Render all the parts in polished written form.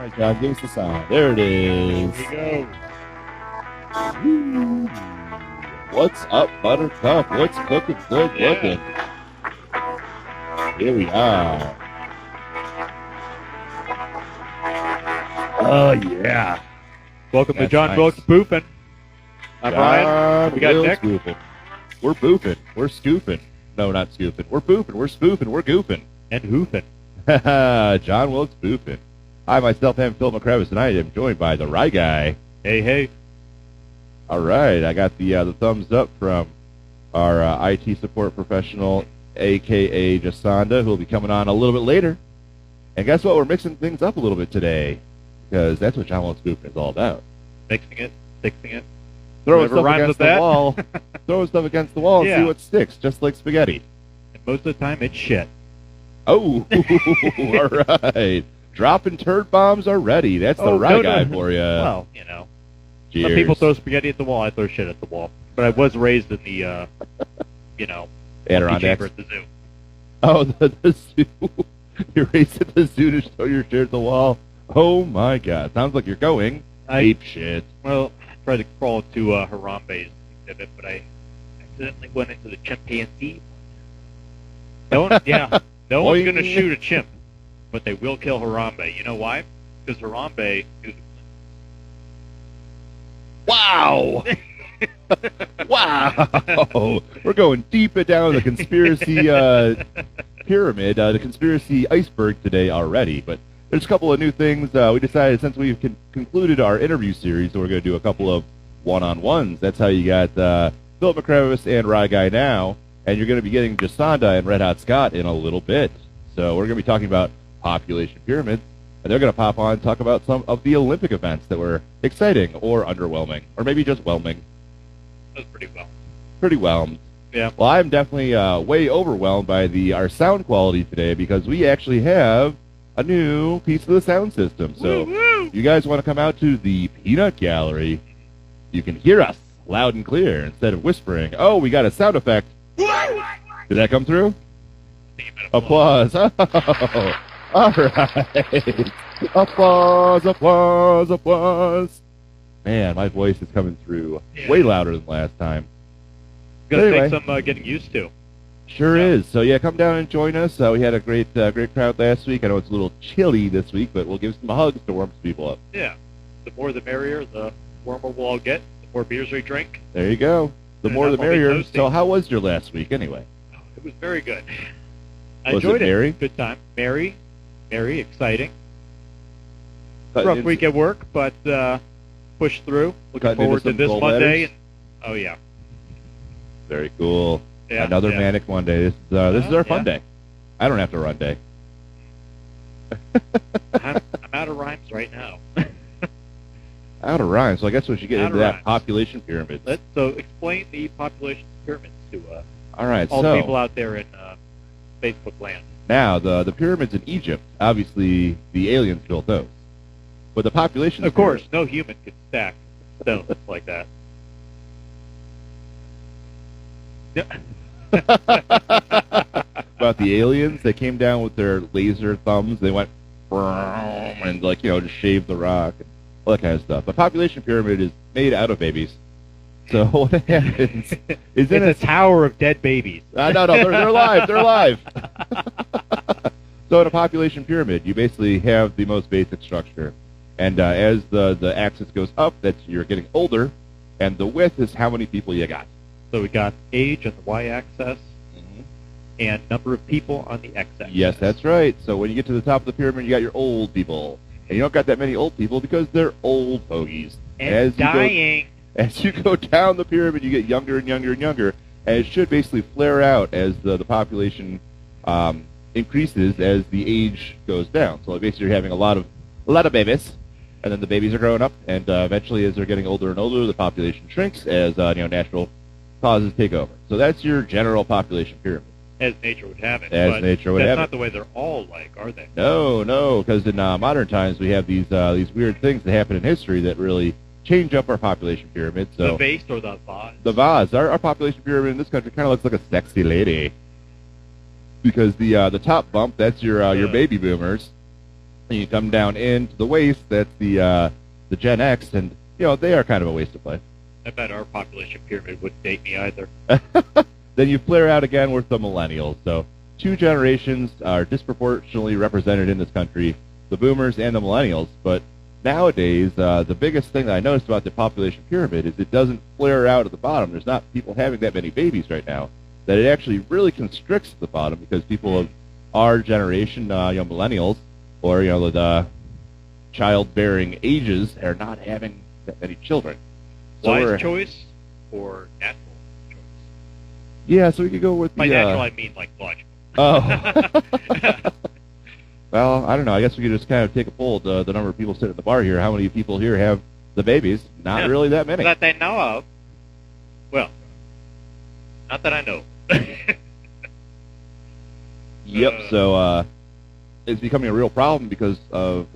right, John, give us the sound. There it is. Here we go. Woo. What's up, Buttercup? What's cooking good looking? Here we are. Oh, yeah. Welcome That's to John nice. Wilkes Boofing. I'm Ryan. We got Wilkes Nick. Boofing. We're boofing. We're scooping. No, not scooping. We're boofing. We're spoofing. We're goofing. And hoofing. John Wilkes Boofing. I myself am Phillip McCrevice, and I am joined by the RyGuy. Hey, hey. All right, I got the thumbs up from our IT support professional, a.k.a. Jsonda, who will be coming on a little bit later. And guess what? We're mixing things up a little bit today, because that's what John Wilkes Boofing is all about. Mixing it, fixing it. Throwing Whatever stuff rhymes against with the that. wall. Throwing stuff against the wall and Yeah. see what sticks, just like spaghetti. And most of the time, it's shit. Oh, all right. Dropping turd bombs are ready. That's the RyGuy for you. Well, you know. Cheers. Some people throw spaghetti at the wall. I throw shit at the wall. But I was raised in the, you know, Adirondacks. chamber at the zoo. Oh, the zoo. You're raised at the zoo to throw your shit at the wall. Oh, my God. Sounds like you're going ape shit. Well, I tried to crawl into Harambe's exhibit, but I accidentally went into the chimpanzee. No one's Boing. going to shoot a chimp, but they will kill Harambe. You know why? Because Harambe is... Wow. Wow. We're going deep down the conspiracy pyramid, the conspiracy iceberg today already. But there's a couple of new things. We decided since we've concluded our interview series, we're going to do a couple of one-on-ones. That's how you got Phillip McCrevice and RyGuy now. And you're going to be getting Jsonda and RedHottScott in a little bit. So we're going to be talking about population pyramids. And they're going to pop on and talk about some of the Olympic events that were exciting or underwhelming. Or maybe just whelming. That was pretty well. Pretty whelmed. Yeah. Well, I'm definitely way overwhelmed by our sound quality today because we actually have a new piece of the sound system. So Woo-woo! you guys want to come out to the Peanut Gallery, you can hear us loud and clear instead of whispering. Oh, we got a sound effect. Did that come through? Applause. Oh, all right. Applause, applause, applause. Man, my voice is coming through way louder than last time. Gonna Anyway. take some getting used to. Sure is. So, yeah, come down and join us. We had a great crowd last week. I know it's a little chilly this week, but we'll give some hugs to warm some people up. Yeah. The more the merrier, the warmer we'll all get, the more beers we drink. There you go. The And more the I'm always merrier. toasty. So how was your last week anyway? Oh, it was very good. I Was it enjoyed merry? Good time. Merry, exciting. Cutting Rough into- week at work, but pushed through. Looking Cutting into forward to some this gold Monday. letters? And, oh, yeah. Very cool. Yeah, Another yeah. manic Monday. This is our fun Yeah. day. I don't have to run day. I'm out of rhymes right now. Out of rhyme. So I guess we should get Out into of that rhymes. population pyramid. So explain the population pyramids to All right. all the So people out there in Facebook land. now the pyramids in Egypt. Obviously, the aliens built those. But the population. Of course, no human could stack stones like that. About the aliens, they came down with their laser thumbs. They went and just shaved the rock and all that kind of stuff. The population pyramid is made out of babies. So what happens is in It's a tower of dead babies. no, they're alive. They're alive. So in a population pyramid, you basically have the most basic structure, and as the axis goes up, you're getting older, and the width is how many people you got. So we got age on the y-axis and number of people on the x-axis. Yes, that's right. So when you get to the top of the pyramid, you got your old people, and you don't got that many old people because they're old fogies. And dying. As you go down the pyramid, you get younger and younger and younger, and it should basically flare out as the population increases as the age goes down. So basically, you're having a lot of babies, and then the babies are growing up, and eventually, as they're getting older and older, the population shrinks as natural causes take over. So that's your general population pyramid. As nature would have it. As but nature would have That's it. not the way they're all like, are they? No, because in modern times we have these weird things that happen in history that really change up our population pyramid. So The base or the vase? the vase, our population pyramid in this country kind of looks like a sexy lady, because the top bump, that's your baby boomers, And you come down into the waist, that's the Gen X, and they are kind of a waste of play. I bet our population pyramid wouldn't date me either. Then you flare out again with the millennials. So 2 generations are disproportionately represented in this country, the boomers and the millennials. But nowadays, the biggest thing that I noticed about the population pyramid is it doesn't flare out at the bottom. There's not people having that many babies right now. That it actually really constricts at the bottom because people of our generation, millennials, or the childbearing ages, are not having that many children. So Wise choice or natural choice? Yeah, so we could go with by natural, I mean like logical. Oh. Well, I don't know. I guess we could just kind of take a poll of the number of people sitting at the bar here. How many people here have the babies? Not really that many. That they know of. Well, not that I know. Yep. So it's becoming a real problem because of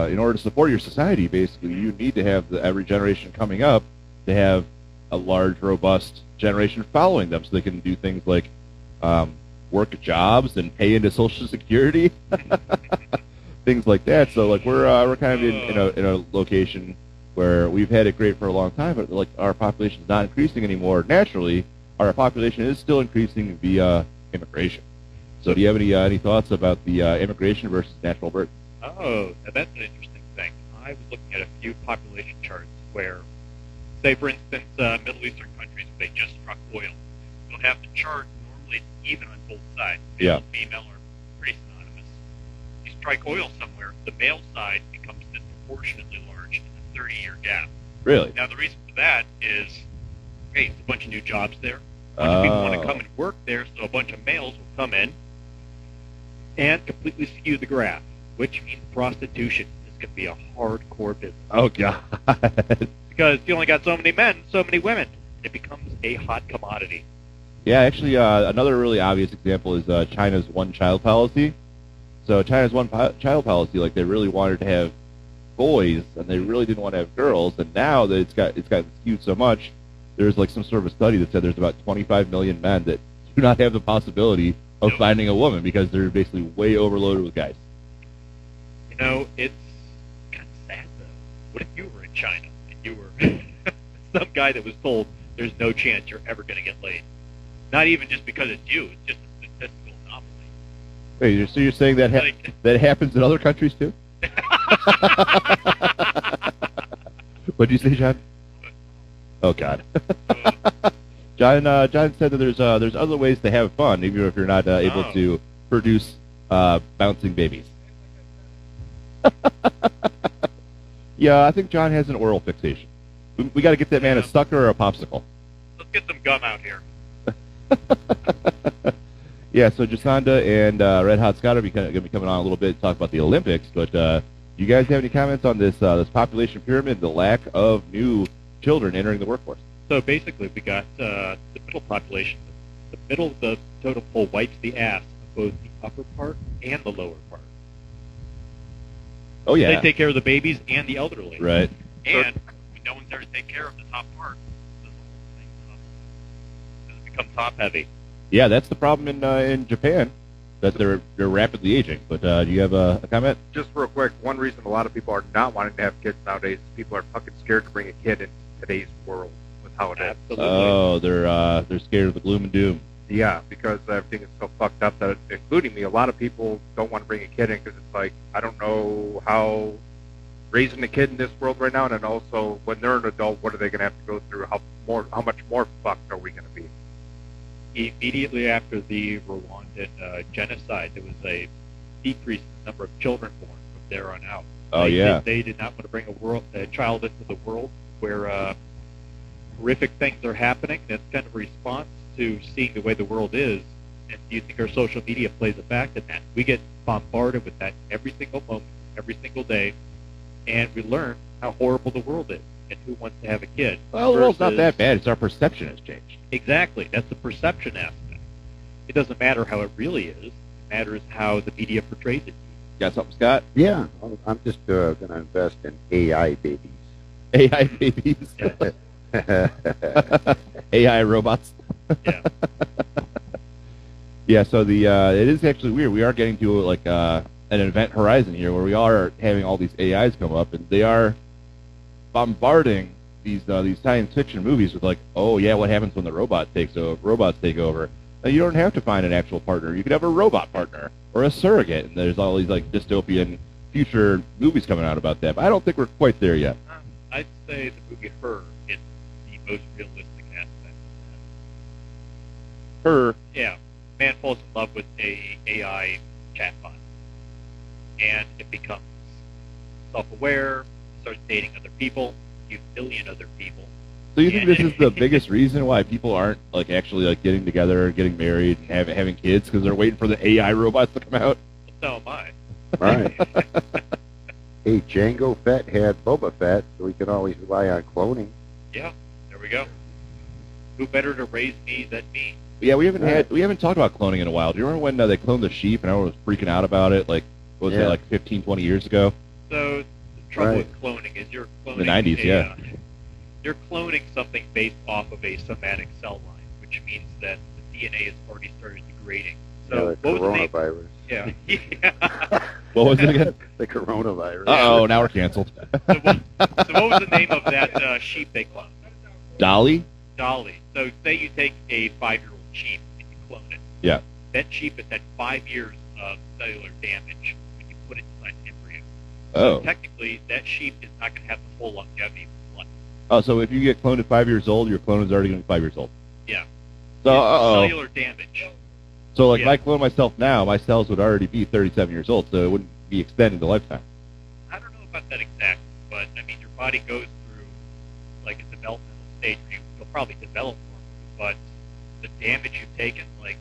in order to support your society, basically, you need to have every generation coming up to have a large, robust generation following them, so they can do things like work at jobs and pay into Social Security, things like that. So like we're kind of in a location where we've had it great for a long time, but like our population is not increasing anymore. Naturally, our population is still increasing via immigration. So do you have any thoughts about the immigration versus natural birth? Oh, that's an interesting thing. I was looking at a few population charts where, say for instance, Middle Eastern countries, they just struck oil. They'll have the chart normally even on both sides. Male and female are pretty synonymous. You strike oil somewhere, the male side becomes disproportionately large in a 30-year gap. Really? Now the reason for that is, hey, it's a bunch of new jobs there. A bunch of people want to come and work there, so a bunch of males will come in and completely skew the graph, which means prostitution is going to be a hardcore business. Oh, God. Because you only got so many men, so many women. It becomes a hot commodity. Yeah, actually, another really obvious example is China's one-child policy. So China's one-child policy, like they really wanted to have boys, and they really didn't want to have girls. And now that it's gotten skewed so much, there's like some sort of a study that said there's about 25 million men that do not have the possibility of finding a woman because they're basically way overloaded with guys. You know, it's kind of sad, though. What if you were in China and you were some guy that was told there's no chance you're ever going to get laid? Not even just because it's you, it's just a statistical anomaly. Wait, so you're saying that that happens in other countries too? What'd you say, John? Oh, God. John said that there's other ways to have fun, even if you're not able to produce bouncing babies. Yeah, I think John has an oral fixation. We got to get that man a sucker or a popsicle. Let's get some gum out here. Yeah, so Jsonda and RedHottScott are going to be coming on a little bit to talk about the Olympics, but you guys have any comments on this population pyramid, the lack of new children entering the workforce? So basically, we got the middle population. The middle of the totem pole wipes the ass of both the upper part and the lower part. Oh, yeah. They take care of the babies and the elderly. Right. And when no one's there to take care of the top part, this whole thing does become top heavy. Yeah, that's the problem in Japan, that they're rapidly aging. But do you have a comment? Just real quick, one reason a lot of people are not wanting to have kids nowadays is people are fucking scared to bring a kid in today's world with how it is. Absolutely. Oh, they're scared of the gloom and doom. Yeah, because everything is so fucked up that, including me, a lot of people don't want to bring a kid in because it's like, I don't know how raising a kid in this world right now, and then also when they're an adult, what are they going to have to go through? How much more fucked are we going to be? Immediately after the Rwandan genocide, there was a decrease in the number of children born from there on out. Oh, They did not want to bring a child into the world where horrific things are happening. That's kind of a response to seeing the way the world is. And do you think our social media plays a factor in that? We get bombarded with that every single moment, every single day, and we learn how horrible the world is and who wants to have a kid. Well, the world's not that bad. It's our perception has changed. Exactly. That's the perception aspect. It doesn't matter how it really is. It matters how the media portrays it. Got something, Scott? Yeah, I'm just going to invest in AI babies. AI babies? AI robots? Yeah. Yeah, so it is actually weird. We are getting to like a an event horizon here where we are having all these AIs come up, and they are bombarding these science fiction movies with like, oh yeah, what happens when the robots take over? Now, you don't have to find an actual partner. You could have a robot partner or a surrogate, and there's all these like dystopian future movies coming out about that. But I don't think we're quite there yet. I'd say the movie Her is the most realistic aspect of that. Her. Yeah, man falls in love with a AI chatbot, and it becomes self-aware, starts dating other people, a billion other people. So you think this is the biggest reason why people aren't like actually like getting together, getting married, and having kids because they're waiting for the AI robots to come out? So am I. Right. Hey, Jango Fett had Boba Fett, so we can always rely on cloning. Yeah, there we go. Who better to raise me than me? Yeah, we haven't talked about cloning in a while. Do you remember when they cloned the sheep and everyone was freaking out about it? Like, what was that, like 15, 20 years ago? So the trouble with cloning is you're cloning the 90s, you're cloning something based off of a somatic cell line, which means that the DNA has already started degrading. So the what was the coronavirus. name? Yeah. What was it again? The coronavirus. Uh-oh, now we're canceled. So what was the name of that sheep they cloned? Dolly? Dolly. So say you take a 5-year-old sheep and you clone it. Yeah. That sheep has had 5 years of cellular damage when you put it inside an embryo. Oh. So technically, that sheep is not going to have the full longevity of life. Oh, so if you get cloned at 5 years old, your clone is already going to be 5 years old. Yeah. So, cellular damage. So, like, if I clone myself now, my cells would already be 37 years old, so it wouldn't be extending the lifetime. I don't know about that exactly, but, I mean, your body goes through, like, a developmental stage where you'll probably develop normally, but the damage you've taken, like,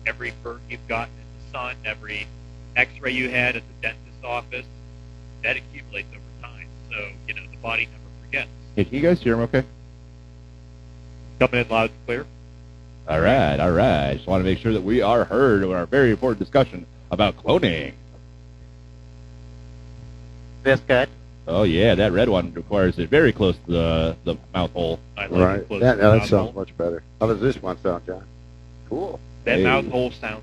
every burn you've gotten in the sun, every x-ray you had at the dentist's office, that accumulates over time. So, you know, the body never forgets. Hey, can you guys hear him okay? Coming in loud and clear. All right. Just want to make sure that we are heard in our very important discussion about cloning. This cut. Oh, yeah, that red one requires it very close to the mouth hole. I like Right. it close That to the mouth sounds hole. much better. How does this one sound, John? Cool. That Hey. mouth hole sounds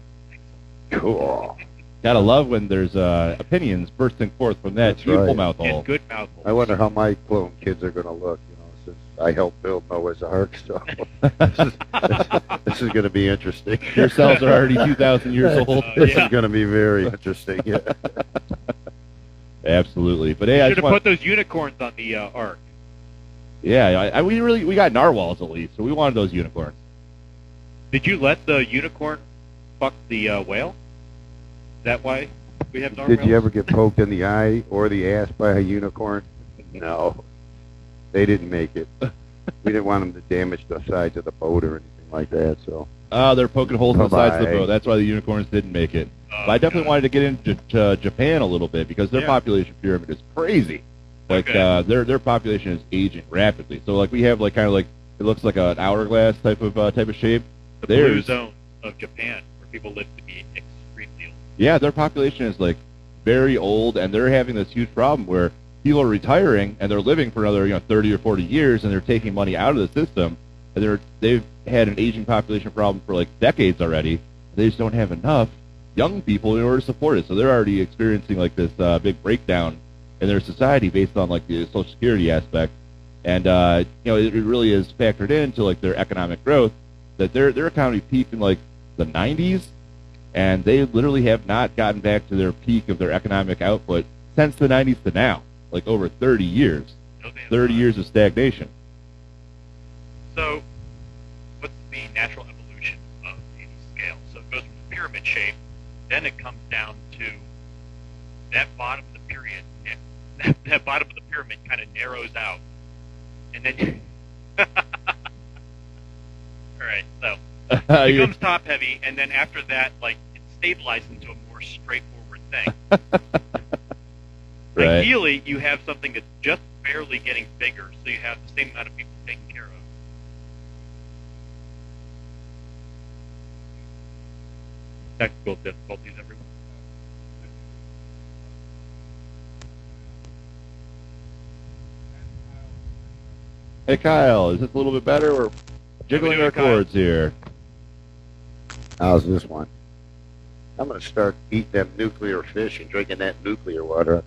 Cool. Gotta love when there's opinions bursting forth from that That's beautiful right. mouth hole. and good mouth hole. I wonder how my clone kids are going to look, you know, since I helped build Noah's Ark, so this is going to be interesting. Your cells are already 2,000 years old. This Yeah. is going to be very interesting. Yeah. Absolutely. But hey, I Should just have want, put those unicorns on the ark. yeah, we got narwhals at least, so we wanted those unicorns. Did you let the unicorn fuck the whale? Is that why we have narwhals? Did you ever get poked in the eye or the ass by a unicorn? No. They didn't make it. We didn't want them to damage the sides of the boat or anything like that, so. They're poking holes in the sides of the Bye-bye. boat. That's why the unicorns didn't make it. Oh, But I definitely God. wanted to get into Japan a little bit because their Yeah. population pyramid is crazy. Like Okay. their population is aging rapidly. So like we have like kind of like it looks like an hourglass type of shape. The blue There's- zone of Japan, where people live to be extremely old. Yeah, their population is like very old, and they're having this huge problem where people are retiring and they're living for another 30 or 40 years, and they're taking money out of the system, and they've had an aging population problem for like decades already. They just don't have enough young people in order to support it, so they're already experiencing like this big breakdown in their society based on like the Social Security aspect, and it really is factored into like their economic growth that their economy peaked in like the 90s. And they literally have not gotten back to their peak of their economic output since the 90s to now, like over 30 years. No damn 30 time. years of stagnation. So, what's the natural evolution of any scale? So it goes from the pyramid shape, then it comes down to that bottom of the pyramid. That bottom of the pyramid kind of narrows out, and then. All right, so it becomes top heavy, and then after that, like it stabilizes into a more straightforward thing. Right. Ideally, you have something that's just barely getting bigger, so you have the same amount of people taken care of. Technical difficulties, everyone. Hey, Kyle, is this a little bit better? We're jiggling doing, our Kyle? cords here. How's this one? I'm going to start eating them nuclear fish and drinking that nuclear water.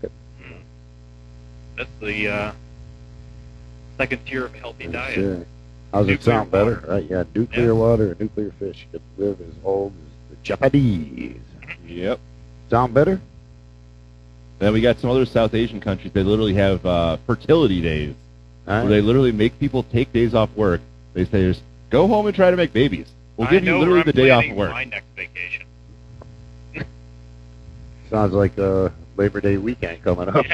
That's the second tier of a healthy diet. Sure. How's it Nuclear sound better? water. Right, yeah, nuclear water and nuclear fish. You could live as old as the Japanese. Yep. Sound better? Then we got some other South Asian countries. They literally have fertility days, where they literally make people take days off work. They say, just go home and try to make babies. We'll give you literally the day off of work. My next vacation. Sounds like Labor Day weekend coming up.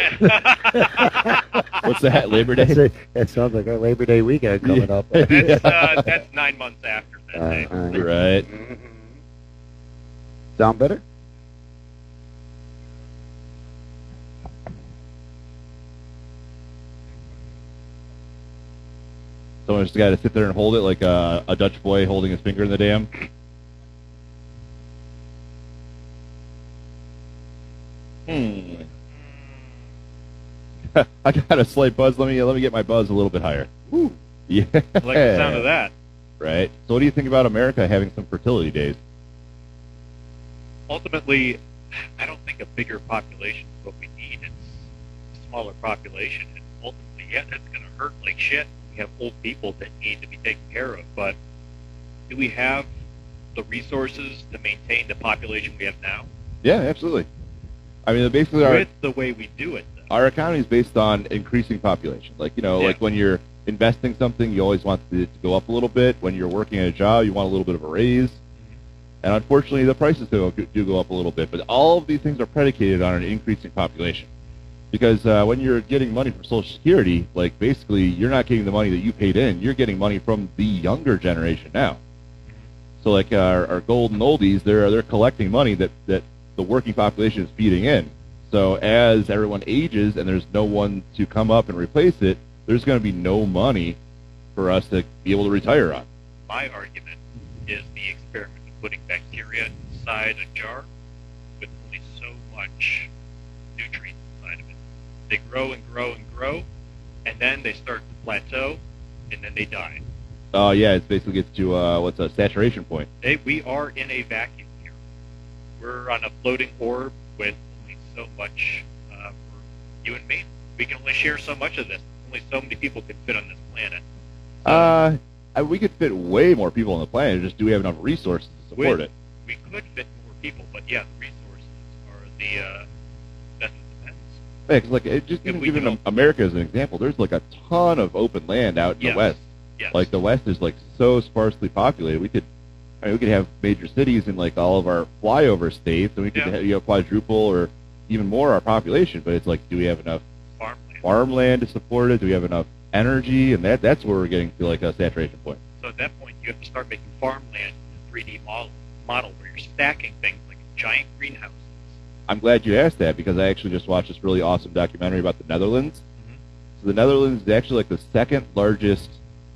What's that, Labor Day? That sounds like our Labor Day weekend coming up. That's 9 months after that day. Right. Mm-hmm. Sound better? Someone's just got to sit there and hold it like a Dutch boy holding his finger in the dam. I got a slight buzz. Let me get my buzz a little bit higher. Woo. Yeah. I like the sound of that. Right. So what do you think about America having some fertility days? Ultimately, I don't think a bigger population is what we need. It's a smaller population. And ultimately, yeah, that's going to hurt like shit. We have old people that need to be taken care of. But do we have the resources to maintain the population we have now? Yeah, absolutely. I mean, basically, With the way we do it, though. Our economy is based on increasing population. Like, like when you're investing something, you always want it to go up a little bit. When you're working at a job, you want a little bit of a raise. And unfortunately, the prices do go up a little bit. But all of these things are predicated on an increasing population. Because when you're getting money from Social Security, like basically you're not getting the money that you paid in. You're getting money from the younger generation now. So like our golden oldies, they're collecting money that the working population is feeding in. So as everyone ages and there's no one to come up and replace it, there's going to be no money for us to be able to retire on. My argument is the experiment of putting bacteria inside a jar with only so much nutrients inside of it. They grow and grow and grow, and then they start to plateau, and then they die. Oh, yeah, it basically gets to, what's a saturation point. We are in a vacuum here. We're on a floating orb with only so much for you and me. We can only share so much of this. Only so many people can fit on this planet. We could fit way more people on the planet. Just do we have enough resources to support it? We could fit more people, but yeah, the resources are that's what depends. Yeah, 'cause like just even America as an example, there's like a ton of open land out in the West. Yes. Like the West is like so sparsely populated. We could have major cities in like all of our flyover states, and we could have, quadruple or even more our population. But it's like, do we have enough farmland to support it? Do we have enough energy? And that's where we're getting to like a saturation point. So at that point, you have to start making farmland in a 3D model where you're stacking things like giant greenhouses. I'm glad you asked that because I actually just watched this really awesome documentary about the Netherlands. Mm-hmm. So the Netherlands is actually like the second largest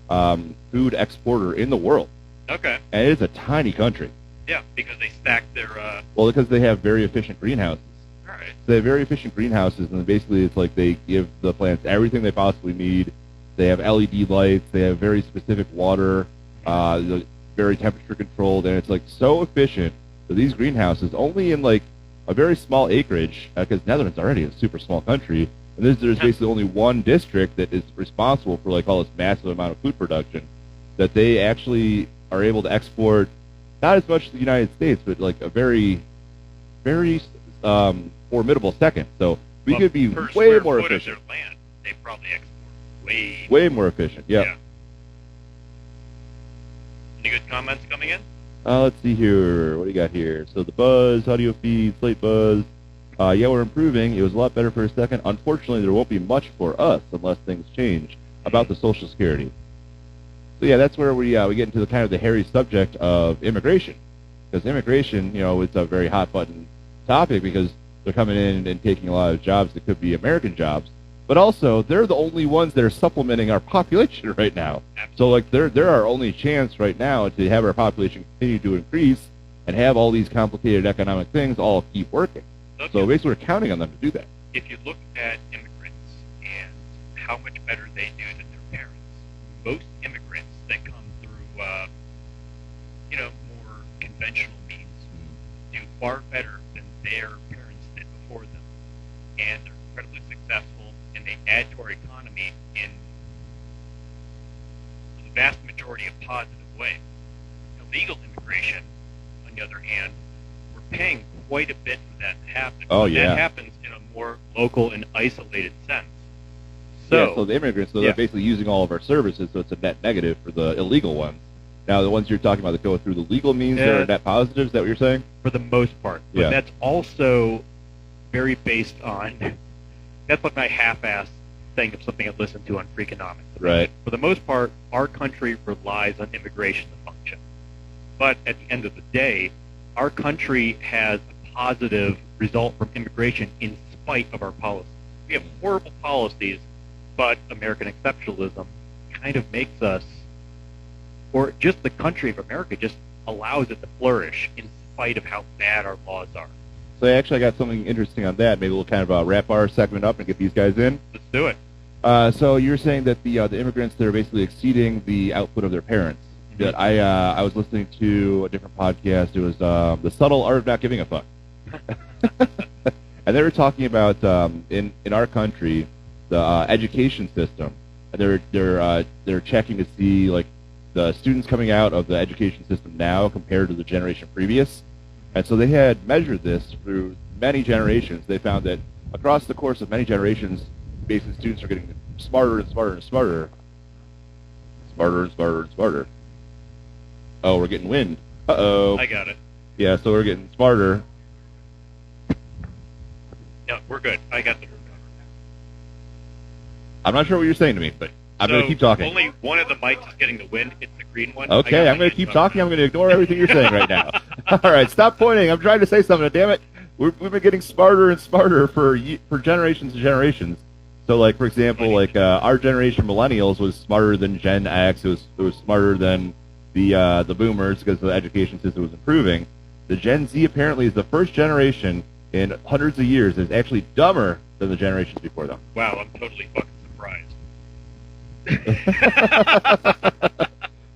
food exporter in the world. Okay. And it's a tiny country. Yeah, because they stack their... Well, because they have very efficient greenhouses. All right. So they have very efficient greenhouses, and basically it's like they give the plants everything they possibly need. They have LED lights. They have very specific water, very temperature controlled, and it's like so efficient that these greenhouses only in like a very small acreage, because Netherlands already is a super small country, and there's basically only one district that is responsible for like all this massive amount of food production, that they actually are able to export not as much to the United States, but like a very, very formidable second. So we could be way more efficient. Of their land, they probably export way more efficient. Yeah. Any good comments coming in? Let's see here. What do you got here? So the buzz, audio feed, slate buzz. Yeah, we're improving. It was a lot better for a second. Unfortunately, there won't be much for us unless things change about the Social Security. So yeah, that's where we get into the kind of the hairy subject of immigration, because immigration, it's a very hot button topic because they're coming in and taking a lot of jobs that could be American jobs, but also they're the only ones that are supplementing our population right now. So like they're our only chance right now to have our population continue to increase and have all these complicated economic things all keep working. Okay. So basically, we're counting on them to do that. If you look at immigrants and how much better they do than their parents, most immigrants that come through, more conventional means do far better than their parents did before them, and they're incredibly successful, and they add to our economy in the vast majority of positive ways. Illegal immigration, on the other hand, we're paying quite a bit for that to happen. Oh, yeah. That happens in a more local and isolated sense. So the immigrants, they're basically using all of our services, so it's a net negative for the illegal ones. Now, the ones you're talking about that go through the legal means, they're net positives, is that what you're saying? For the most part. But that's also very based on, that's like my half-assed thing of something I listened to on Freakonomics. Right. For the most part, our country relies on immigration to function. But at the end of the day, our country has a positive result from immigration in spite of our policies. We have horrible policies, but American exceptionalism kind of makes us, or just the country of America just allows it to flourish in spite of how bad our laws are. So actually, I got something interesting on that. Maybe we'll kind of wrap our segment up and get these guys in. Let's do it. So you're saying that the immigrants, they're basically exceeding the output of their parents. That I was listening to a different podcast. It was The Subtle Art of Not Giving a Fuck. And they were talking about in our country the education system. And they're checking to see like the students coming out of the education system now compared to the generation previous. And so they had measured this through many generations. They found that across the course of many generations, basically students are getting smarter and smarter and smarter. Smarter and smarter and smarter. Oh, we're getting wind. Uh-oh. I got it. Yeah, so we're getting smarter. No, we're good. I got the. I'm not sure what you're saying to me, but I'm going to keep talking. Only one of the mics is getting the wind. It's the green one. Okay, I'm going to keep talking. I'm going to ignore everything you're saying right now. All right, stop pointing. I'm trying to say something. Damn it. We've been getting smarter and smarter for generations and generations. So, like, for example, like our generation, millennials, was smarter than Gen X. It was smarter than the boomers because the education system was improving. The Gen Z apparently is the first generation in hundreds of years that's actually dumber than the generations before them. Wow, I'm totally fucking surprised.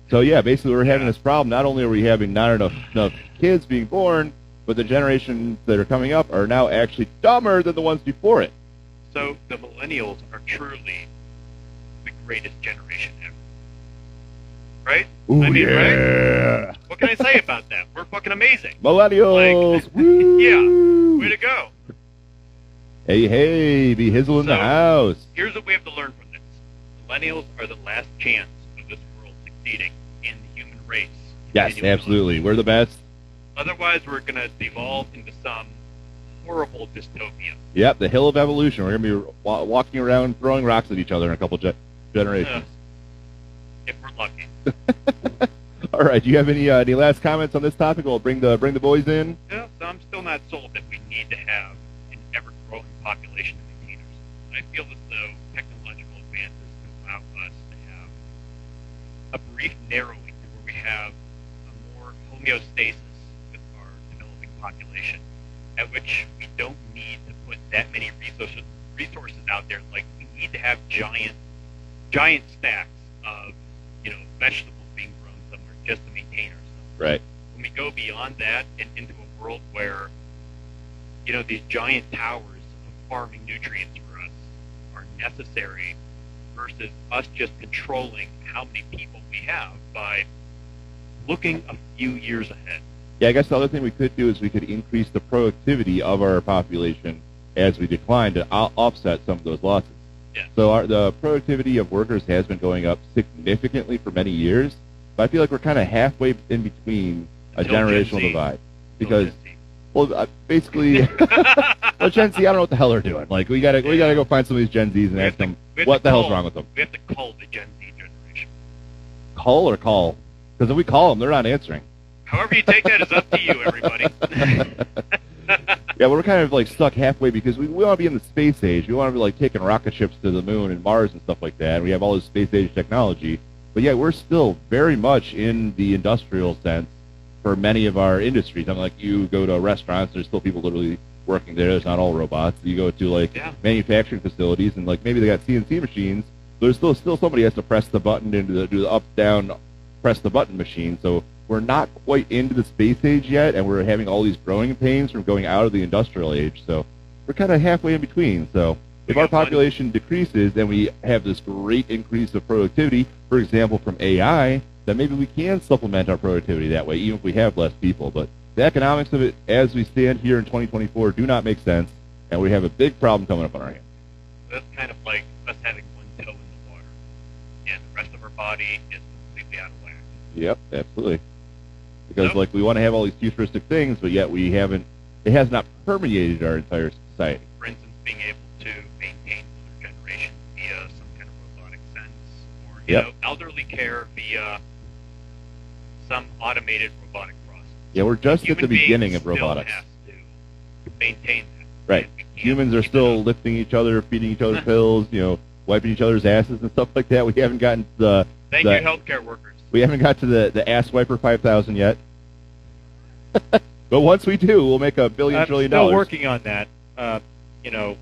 So yeah, basically we're having this problem. Not only are we having not enough kids being born, but the generations that are coming up are now actually dumber than the ones before it. So the millennials are truly the greatest generation ever. Right? Ooh, I mean, yeah. right? What can I say about that? We're fucking amazing. Millennials! Like, Woo! Yeah. Way to go. Hey, be Hizzle in the house. Here's what we have to learn from this. Millennials are the last chance of this world succeeding in the human race. Yes, absolutely. We're the best. Otherwise, we're going to devolve into some horrible dystopia. Yep, the hill of evolution. We're going to be walking around throwing rocks at each other in a couple generations. If we're lucky. All right, do you have any last comments on this topic? We'll bring the boys in. Yeah, so I'm still not sold that we need to have an ever-growing population of maintainers. I feel as though technological advances allow us to have a brief narrowing where we have a more homeostasis with our developing population, at which we don't need to put that many resources out there. Like, we need to have giant stacks of vegetables being grown somewhere just to maintain ourselves. Right. When we go beyond that and into a world where, these giant towers of farming nutrients for us are necessary versus us just controlling how many people we have by looking a few years ahead. Yeah, I guess the other thing we could do is we could increase the productivity of our population as we decline to offset some of those losses. Yeah. So the productivity of workers has been going up significantly for many years, but I feel like we're kind of halfway in between a generational divide. Because, basically, well, Gen Z, I don't know what the hell they're doing. Like, we gotta go find some of these Gen Zs and ask them what the hell's wrong with them. We have to cull the Gen Z generation. Cull or call? Because if we call them, they're not answering. However you take that is up to you, everybody. Yeah, we're kind of like stuck halfway because we want to be in the space age. We want to be like taking rocket ships to the moon and Mars and stuff like that. We have all this space age technology. But yeah, we're still very much in the industrial sense for many of our industries. I mean, like you go to restaurants, there's still people literally working there. It's not all robots. You go to like manufacturing facilities and like maybe they got CNC machines. There's still somebody has to press the button into do the up, down, press the button machine. So we're not quite into the space age yet, and we're having all these growing pains from going out of the industrial age. So we're kind of halfway in between. So if our population decreases and we have this great increase of productivity, for example, from AI, then maybe we can supplement our productivity that way, even if we have less people. But the economics of it, as we stand here in 2024, do not make sense, and we have a big problem coming up on our hands. That's kind of like us having one toe in the water, and the rest of our body is completely out of whack. Yep, absolutely. Because like we want to have all these futuristic things, but yet we haven't. It has not permeated our entire society. For instance, being able to maintain older generations via some kind of robotic sense, or you know, elderly care via some automated robotic process. Yeah, we're just at the beginning of Human beings robotics. still have to maintain that. Right. Humans are still lifting each other, feeding each other pills, you know, wiping each other's asses and stuff like that. We haven't gotten to the Thank you, healthcare workers. We haven't got to the ass wiper 5,000 yet. But once we do, we'll make $1 billion trillion. I'm still working on that. You know,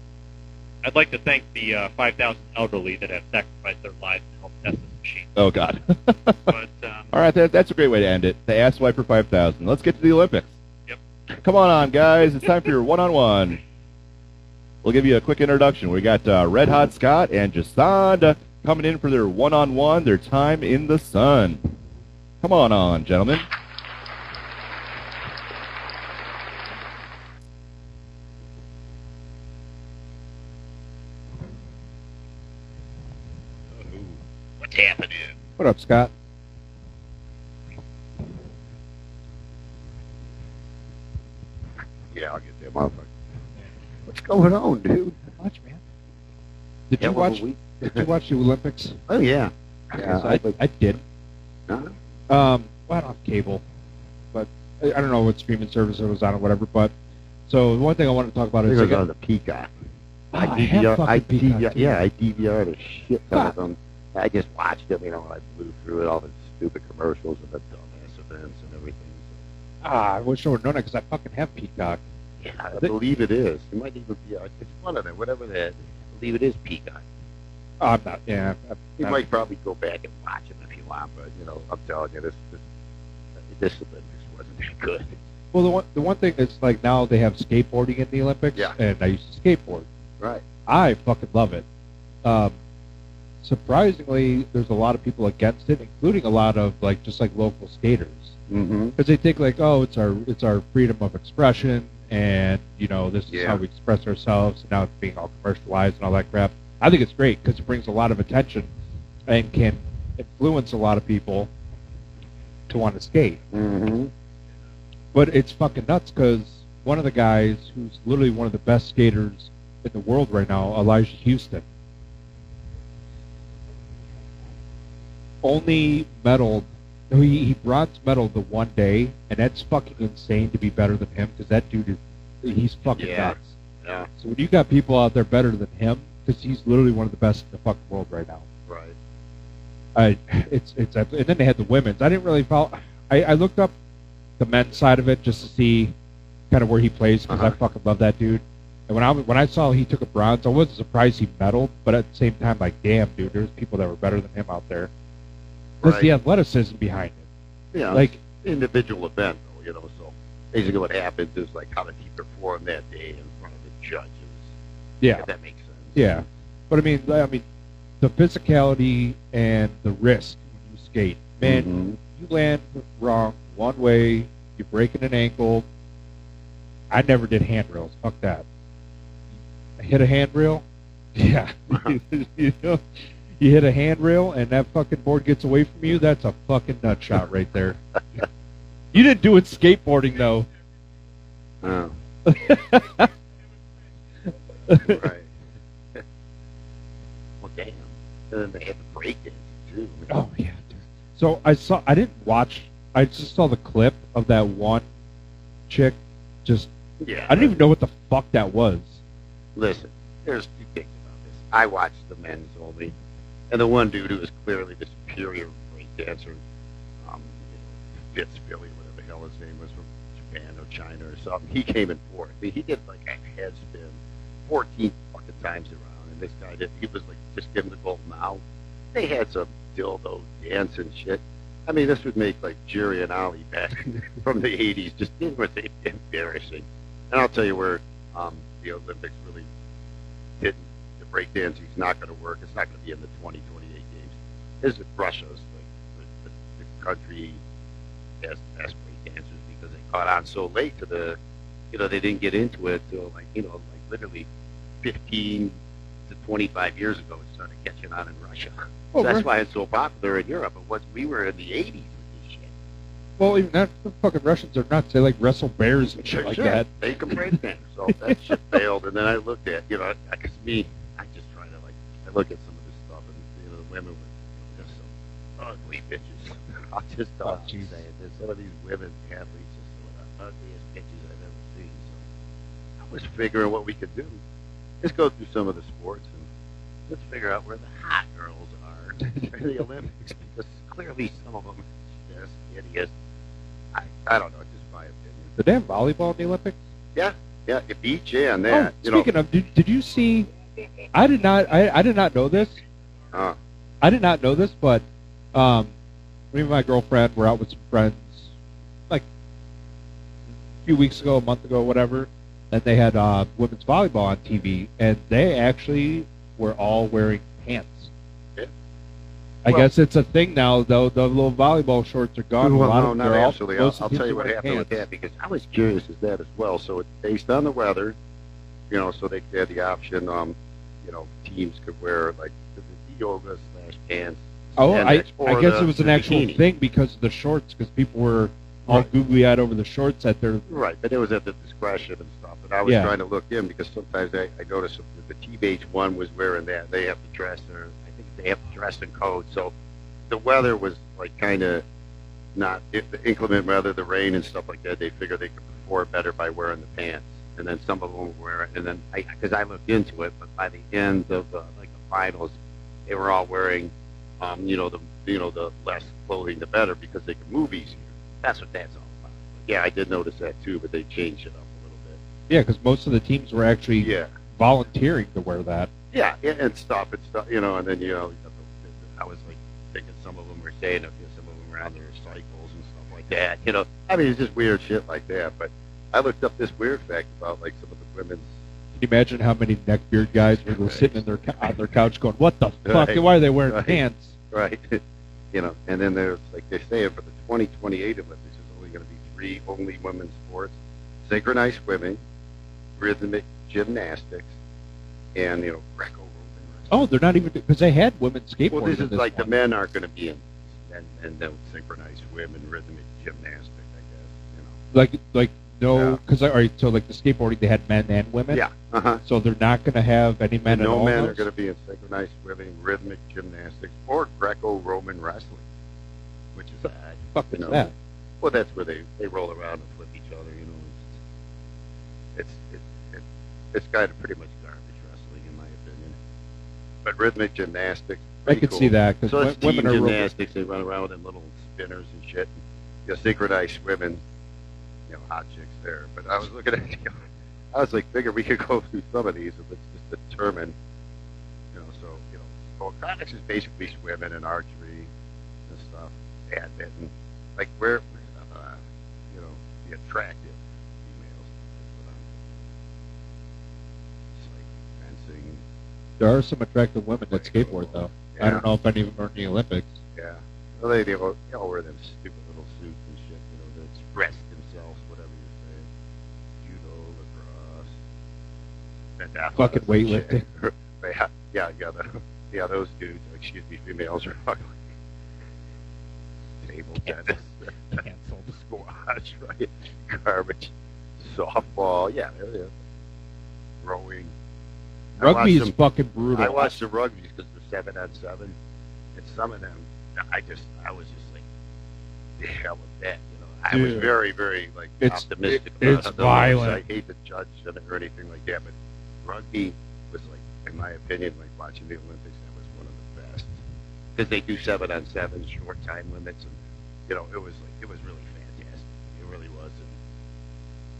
I'd like to thank the 5,000 elderly that have sacrificed their lives to help test this machine. Oh, God. But, all right, that's a great way to end it. The ass wiper 5,000. Let's get to the Olympics. Yep. Come on, guys. It's time for your one-on-one. We'll give you a quick introduction. We got RedHottScott and Jsonda coming in for their one-on-one, their time in the sun. Come on, gentlemen. what's happening? What up, Scott? Yeah, I'll get that motherfucker. What's going on, dude? Not much, man. Did you watch the Olympics? Oh, yeah. Yeah, I did. Huh? Well, I don't have cable, but I don't know what streaming service it was on or whatever. But so the one thing I wanted to talk about I is think it was on the Peacock. I DVR'd a shit ton of them. I just watched them, you know, I blew through it, all the stupid commercials and the dumbass events and everything. I wish I would have known it because I fucking have Peacock. Yeah, I believe it is. It might even be, it's one of them, whatever that is. I believe it is Peacock. Oh, I'm not, yeah. You might probably go back and watch them if you want, but, you know, I'm telling you, this wasn't that good. Well, the one thing is, like, now they have skateboarding in the Olympics, yeah. And I used to skateboard. Right. I fucking love it. Surprisingly, there's a lot of people against it, including a lot of, like, just like local skaters. Because they think, like, oh, it's our freedom of expression, and, you know, this is how we express ourselves, and now it's being all commercialized and all that crap. I think it's great because it brings a lot of attention and can influence a lot of people to want to skate. But it's fucking nuts because one of the guys who's literally one of the best skaters in the world right now, Elijah Houston, only medaled, he bronze medaled the one day, and that's fucking insane to be better than him because that dude he's fucking nuts. Yeah. So when you got people out there better than him, because he's literally one of the best in the fucking world right now. Right. It's and then they had the women's. I didn't really follow. I looked up the men's side of it just to see kind of where he plays because I fucking love that dude. And when I saw he took a bronze, I wasn't surprised he medaled, but at the same time, like, damn, dude, there's people that were better than him out there. There's the athleticism behind it. Yeah, like individual event, though, you know. So basically, what happens is like how did he perform that day in front of the judges? Yeah, if that makes sense. Yeah, but I mean, the physicality and the risk when you skate, man, you land wrong one way, you're breaking an ankle. I never did handrails. Fuck that. I hit a handrail. Yeah, you know. You hit a handrail and that fucking board gets away from you, that's a fucking nut shot right there. You didn't do it skateboarding, though. Oh. Right. Well, damn. And then they had the breakdancing, too. Oh, yeah. So I just saw the clip of that one chick I didn't even know what the fuck that was. Listen, there's two things about this. I watched the men's only. And the one dude who was clearly the superior breakdancer, Fitz Philly, whatever the hell his name was, from Japan or China or something, he came in fourth. He did like a head spin 14 fucking times around, and this guy he was like just giving the gold now. They had some dildo dance and shit. I mean, this would make like Jerry and Ollie back from the '80s just embarrassing. And I'll tell you where the Olympics really didn't. The breakdancing's not going to work. It's not going to be in the 2028 games. Is that Russia's like the country has the best breakdancers because they caught on so late to the, they didn't get into it till like literally 15 to 25 years ago. It started catching on in Russia. Oh, So that's right. why it's so popular in Europe. But once we were in the 80s with this shit. Well, even that, the fucking Russians are nuts. They like wrestle bears and shit like that. They can break dance. So that shit failed. And then I looked at, because me, I just try to I look at some of this stuff and, the women were just some ugly bitches. I'll just say it. Some of these women athletes are some of the ugliest bitches I've ever seen. So I was figuring what we could do. Let's go through some of the sports and let's figure out where the hot girls are in the Olympics because clearly some of them are just idiots. I don't know, just my opinion. Did they have volleyball in the Olympics? Yeah, the beach, and that. Speaking of, did you see? I did not know this. I did not know this, but me and my girlfriend were out with some friends like a few weeks ago, a month ago, whatever, and they had women's volleyball on TV, and they actually were all wearing pants. Yeah. I guess it's a thing now, though. The little volleyball shorts are gone. Well, a lot no, of not they're all actually. supposed I'll to tell you wear what happened with pants. that because I was curious as that as well. So it's based on the weather, so they had the option, teams could wear like the yoga / pants. Oh, I spandex, or guess it was an the actual bikini. thing because of the shorts, because people were all googly-eyed over the shorts at their... Right, but it was at the discretion and stuff. And I was Yeah. trying to look in because sometimes I noticed that the teenage one was wearing that. They have to dress, or I think they have to dress in code. So the weather was like kind of not the inclement weather, the rain and stuff like that. They figured they could perform better by wearing the pants. And then some of them were wearing, and then because I looked into it, but by the end of the finals, they were all wearing, the less clothing the better because they could move easier. That's what that's all about. Yeah, I did notice that too, but they changed it up a little bit. Yeah, because most of the teams were actually volunteering to wear that. Yeah, and stuff, and then I was like thinking some of them were saying some of them were on their cycles and stuff like that. I mean, it's just weird shit like that. But I looked up this weird fact about like some of the women's. Can you imagine how many neckbeard guys were sitting on their couch going, "What the fuck? Right. Why are they wearing Right. pants?" Right. And then there's like they say for the 2028 Olympics, there's only going to be 3 only women's sports: synchronized swimming, rhythmic gymnastics, and Greco-Roman wrestling. Oh, they're not even because they had women's skateboarding. Well, this in is like one. the men aren't going to be in, and they'll synchronize swim and rhythmic gymnastics, I guess. like no, Yeah. because all right, so like the skateboarding they had men and women. Yeah. So they're not going to have any men at all. No men in are going to those? be in synchronized swimming, rhythmic gymnastics, or Greco-Roman wrestling, which is odd. Fuck is that? Well, that's where they roll around and flip each other. It's kind of pretty much garbage wrestling, in my opinion. But rhythmic gymnastics, I pretty could cool. see that because So it's women team are real. gymnastics. They run around with them little spinners and shit. Synchronized swimming, hot chicks there. But I was looking at, I was like, figure we could go through some of these and let's just determine, so aquatics is basically swimming and archery and stuff, badminton, like where the attractive females. It's like fencing. There are some attractive women that skateboard though. I Yeah. don't know if any of them are in the Olympics. Yeah. Well, they all wear them stupid little suits and shit, that express themselves, whatever you say. Judo, lacrosse, and Fucking athletics weightlifting. and shit. Those dudes, excuse me, females are fucking table tennis, Canceled. squash, right? Garbage, softball, yeah. Rowing. I watched Rugby is them- fucking brutal. I watched the rugby because they're 7-on-7, and some of them, I was just like, the hell with that, I was Dude. very, very like It's- optimistic it's about those. violent. I hate to judge them or anything like that, but rugby was like, in my opinion, like watching the Olympics, that was one of the best because they do 7-on-7 short time limits, and it was really fantastic. It really was. And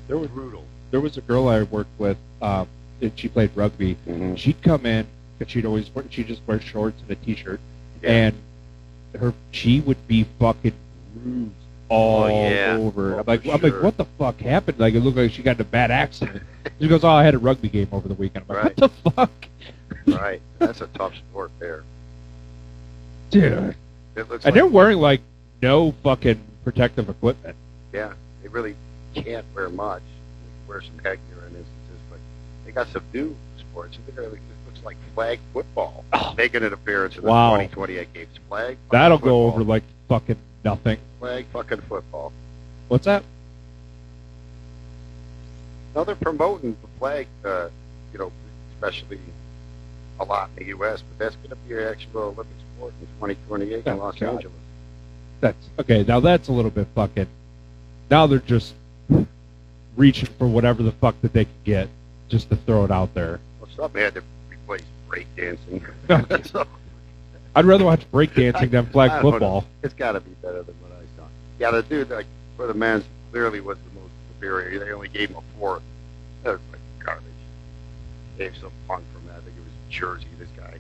There was brutal. There was a girl I worked with, and she played rugby. She'd come in, and she'd just wear shorts and a t-shirt, Yeah. and she would be fucking bruised all over. Oh, I'm like, sure. what the fuck happened? Like, it looked like she got in a bad accident. She goes, I had a rugby game over the weekend. I'm like, Right. what the fuck? Right. That's a tough sport there. Dude. It looks And they're wearing, like, no fucking protective equipment. yeah, they really can't wear much. They wear some headgear, and it's just like, they got some new sports. It looks like flag football making an appearance in the Wow. 2028 games. Flag That'll fucking go football. over like fucking nothing. Flag fucking football. What's that? No, they're promoting the flag, especially a lot in the U.S., but that's going to be an actual Olympic sport in 2028 Oh, in Los God. Angeles. That's okay. Now that's a little bit fucking. Now they're just reaching for whatever the fuck that they can get, just to throw it out there. Well, something had to replace breakdancing. Okay. So, I'd rather watch breakdancing than flag I don't know. football. It's got to be better than what I saw. Yeah, the dude like for the men's clearly was the most superior. They only gave him a fourth. That was like garbage. Gave some fun from that. I think it was Jersey. This guy.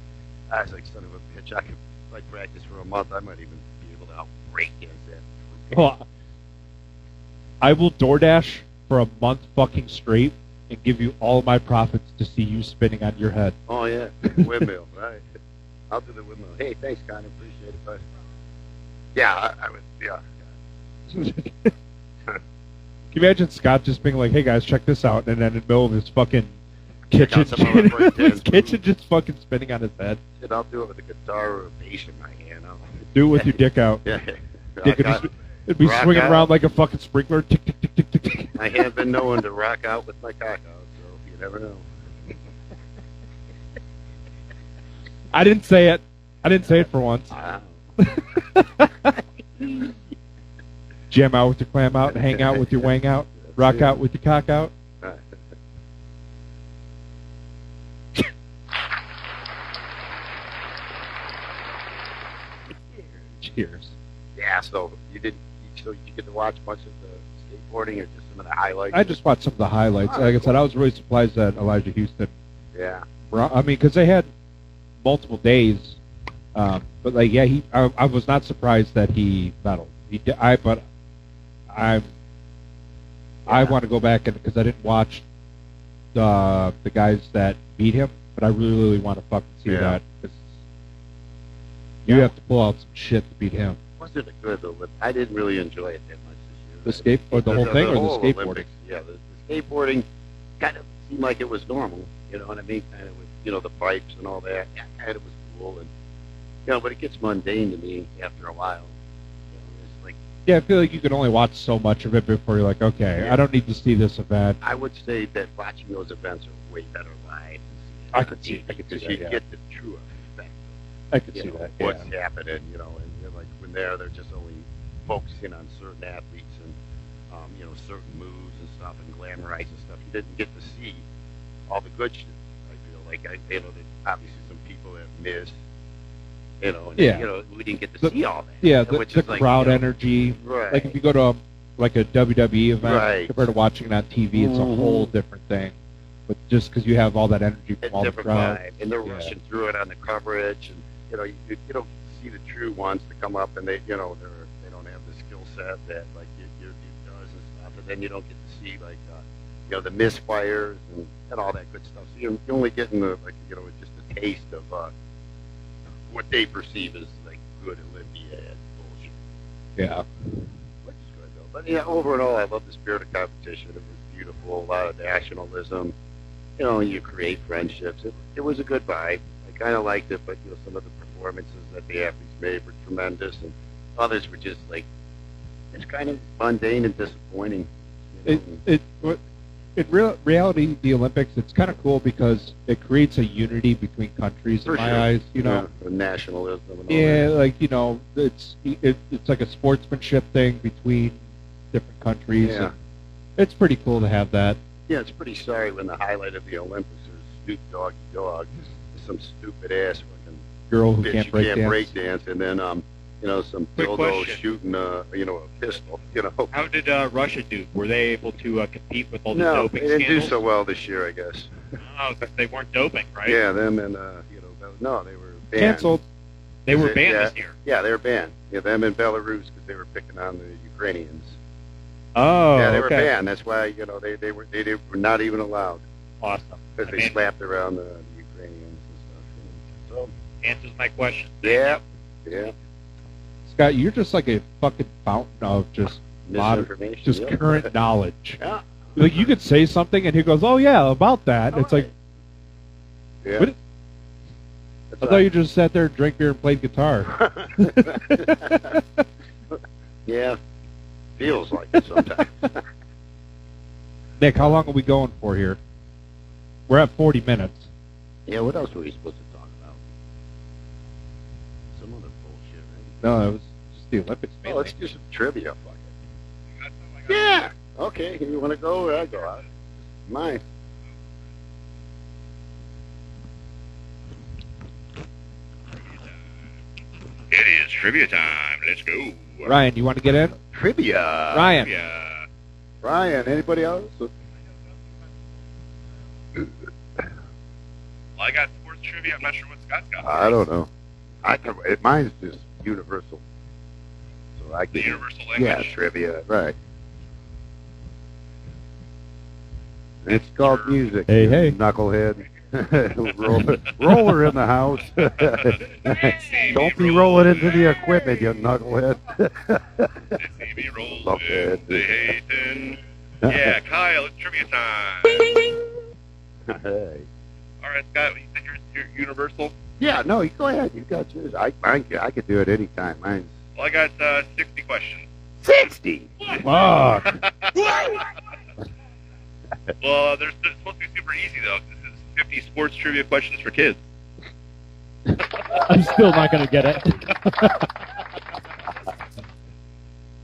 I was like, son of a bitch. I could like practice for a month. I might even be able to out breakdance that. Well, I will DoorDash for a month fucking straight and give you all my profits to see you spinning on your head. Oh yeah, windmill. Right. I'll do the windmill. Hey, thanks, Con. Appreciate it, bud. Yeah, I would. Yeah. Can you imagine Scott just being like, "Hey guys, check this out," and then in the middle of his fucking kitchen, some other breakdance his kitchen just fucking spinning on his head. Shit, I'll do it with a guitar or a bass in my hand. Do it with your dick out. Yeah. Dick it'd be rock swinging out. around like a fucking sprinkler. Tick, tick, tick, tick, tick, tick. I have been known to rock out with my cock out, so you never know. I didn't say it. I didn't say it for once. Wow. Jam out with your clam out, hang out with your wang out, rock out with your cock out. Cheers. Yeah, so you did you get to watch much of the skateboarding or just some of the highlights? I just watched some of the highlights. Like I said, I was really surprised that Elijah Houston. Yeah. I mean, because they had multiple days, but like, yeah, I was not surprised that he medaled. I want to go back and because I didn't watch the guys that beat him, but I really want to fucking see that. 'Cause you have to pull out some shit to beat him. Was it a good Olympic? I didn't really enjoy it that much this The year. or the whole thing, or the whole skateboarding? Olympics, yeah, the skateboarding kind of seemed like it was normal. You know what I mean? Kind of with the pipes and all that. Yeah, kind of was cool, and but it gets mundane to me after a while. It's like Yeah, I feel like you can only watch so much of it before you're like, okay, Yeah. I don't need to see this event. I would say that watching those events are way better live. I could see because that, you yeah. get the true effect. I could You see know, that. what's Yeah. happening, and like when they're just only focusing on certain athletes and certain moves and stuff and glamorizing stuff. You didn't get to see all the good shit. I feel like that obviously some people have missed. And, we didn't get to see all that. Yeah, which the is like, crowd energy. Right. Like if you go to like a WWE event Right. compared to watching it on TV, it's a Mhm. whole different thing. But just because you have all that energy a from all the different crowd. vibe, and they're Yeah. rushing through it on the coverage, and you don't see the true ones that come up, and they they don't have the skill set that like your dude does and stuff, and then you don't get to see like the misfires and all that good stuff. So you're only getting just a taste of what they perceive as like good Olympiad bullshit. Yeah. Which is good though. But yeah, overall, I love the spirit of competition. It was beautiful, a lot of nationalism. You create friendships. It was a good vibe. I kind of liked it, but some of the performances that the athletes made were tremendous, and others were just like it's kind of mundane and disappointing. In reality, the Olympics, it's kind of cool because it creates a unity between countries For in my sure. eyes. The nationalism. And all Yeah, that. like it's like a sportsmanship thing between different countries. Yeah. And it's pretty cool to have that. Yeah, it's pretty sorry when the highlight of the Olympics is Snoop Doggy Dogg, some stupid ass fucking Girl who bitch can't who break can't dance. break dance, and then some Quick dildo question. shooting a pistol. How did Russia do? Were they able to compete with all the No, doping they didn't scandals? do so well this year, I guess. Oh, 'cause they weren't doping, right? Yeah, them and no, they were banned. Canceled. They were banned this year. Yeah, they were banned. Yeah, them in Belarus because they were picking on the Ukrainians. Oh, yeah, they were okay. banned. That's why they were not even allowed Awesome. because they slapped around the Ukrainians and stuff. Answers my question. Yeah. Scott, you're just like a fucking fountain of just Misinformation. just current knowledge. Yeah. Like you could say something and he goes, "Oh yeah, about that." It's like, Yeah. what? I thought you just sat there, drank beer, and played guitar. Yeah. Feels like it sometimes. Nick, how long are we going for here? We're at 40 minutes. Yeah, what else were we supposed to talk about? Some other bullshit, right? No, it was just the Olympics. Oh, Mainly. let's do some trivia. Fuck it. Yeah. Okay, you want to go or I go out? Mine. It is trivia time. Let's go. Ryan, you want to get in? Trivia. Ryan. Yeah. Ryan, anybody else? Well, I got sports trivia. I'm not sure what Scott's got. I don't know. Mine's just universal. So I The can. universal language. Yeah, trivia. Right. It's called music. Hey, you hey. Knucklehead. Roller in the house. Don't be rolling into the equipment, you knucklehead. See me roll Love with that. the hating. Yeah, Kyle, it's trivia time. Hey. All right, Scott, you said you're universal? Yeah, no, you go ahead. You got yours. I could do it anytime. Mine's Well, I got 60 questions. 60. Fuck. Well, they're supposed to be super easy, though. This is 50 sports trivia questions for kids. I'm still not going to get it.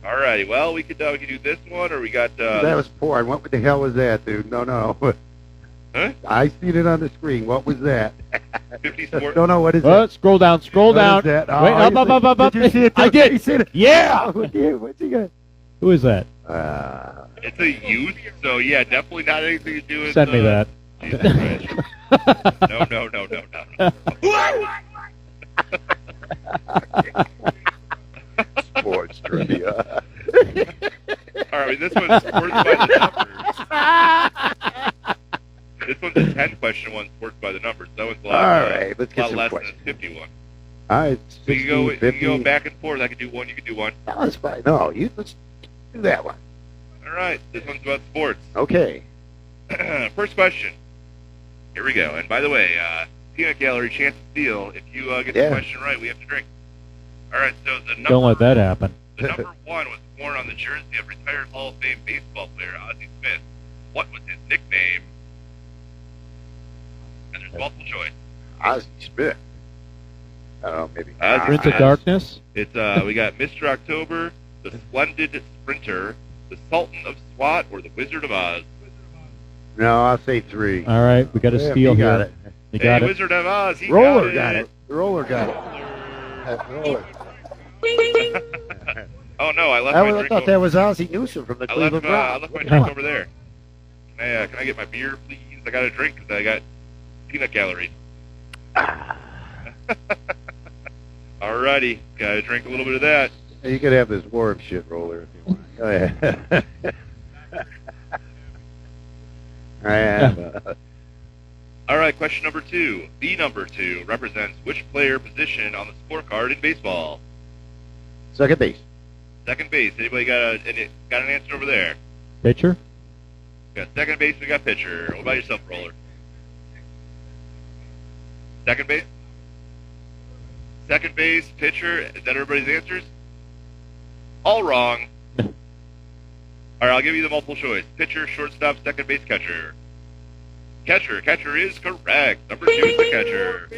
All righty, well, we could do this one, or we got... That was porn. What the hell was that, dude? No. Huh? I seen it on the screen. What was that? 50 sports... No, what is Well, it? scroll down. What is that? Oh, Wait, up. Did you see it? I did. You seen it? Yeah. What's he got? Who is that? It's a youth, so yeah, definitely not anything to do with... Send me that. Jesus Christ. No. Sports trivia. All right, this one's sports by the numbers. This one's a 10-question one, sports by the numbers. That one's a lot, All right, let's a get lot some less questions. than 51. All right, So 60, you can 50. go back and forth. I can do one, you can do one. No, that's fine. No, let's do that one. All right, this one's about sports. Okay. First question. Here we go. And by the way, peanut gallery chance to steal. If you get the question right, we have to drink. All right, so the number... Don't let that happen. The number 1 was worn on the jersey of retired Hall of Fame baseball player Ozzie Smith. What was his nickname? And there's multiple choice. Ozzie Smith. I don't know, maybe. Prince of Darkness? It's we got Mr. October, the Splendid Sprinter, the Sultan of SWAT, or the Wizard of Oz. No, I'll say 3. All right, we got a steal you here. got it. You got Hey, it. Wizard of Oz, he Roller got it. Roller got it. Roller. Oh no, I left I my would have drink thought over. that was Ozzie Newsome from the I left Cleveland I Browns. left my drink over there. Can I get my beer, please? I got a drink because I got peanut galleries. Alrighty, gotta drink a little bit of that. Hey, you could have this warm shit roller if you want. Go ahead. I have. All right, question number 2. The number 2 represents which player position on the scorecard in baseball? Second base. Second base. Anybody got an answer over there? Pitcher? We got second base. We got pitcher. What about yourself, Roller? Second base. Second base, pitcher. Is that everybody's answers? All wrong. All right, I'll give you the multiple choice. Pitcher, shortstop, second base, catcher. Catcher. Catcher is correct. Number 2 is the catcher.